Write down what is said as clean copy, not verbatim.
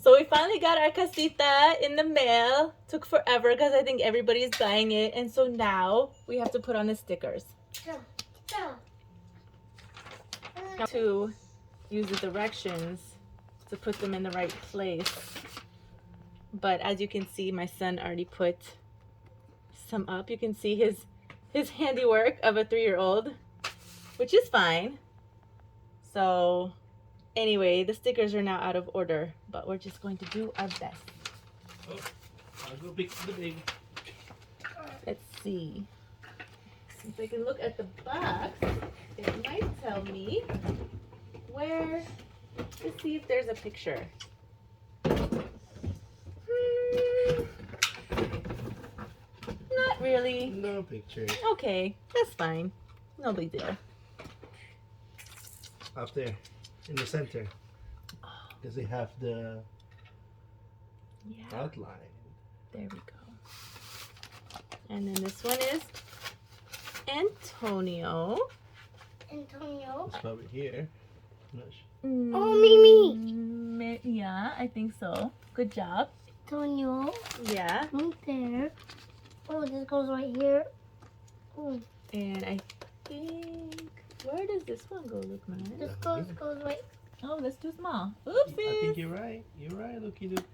So we finally got our casita in the mail. Took forever because I think everybody's buying it. And so now we have to put on the stickers. To use the directions to put them in the right place. But as you can see, my son already put some up. You can see his handiwork of a 3-year-old, which is fine. So anyway, the stickers are now out of order, but we're just going to do our best. Oh, I'll go pick the big. Let's see. If I can look at the box, it might tell me where. Let's see if there's a picture. Not really. No picture. Okay, that's fine. No big deal. Up there, in the center. Because they have the outline. There we go. And then this one is Antonio. It's probably here. I'm not sure. Oh, Mimi. Yeah, I think so. Good job. Antonio. Yeah. Right there. Oh, this goes right here. Oh, And I think, where does this one go, look, man? this goes right. Oh, that's too small. I Oopsie. think you're right. You're right, looky look.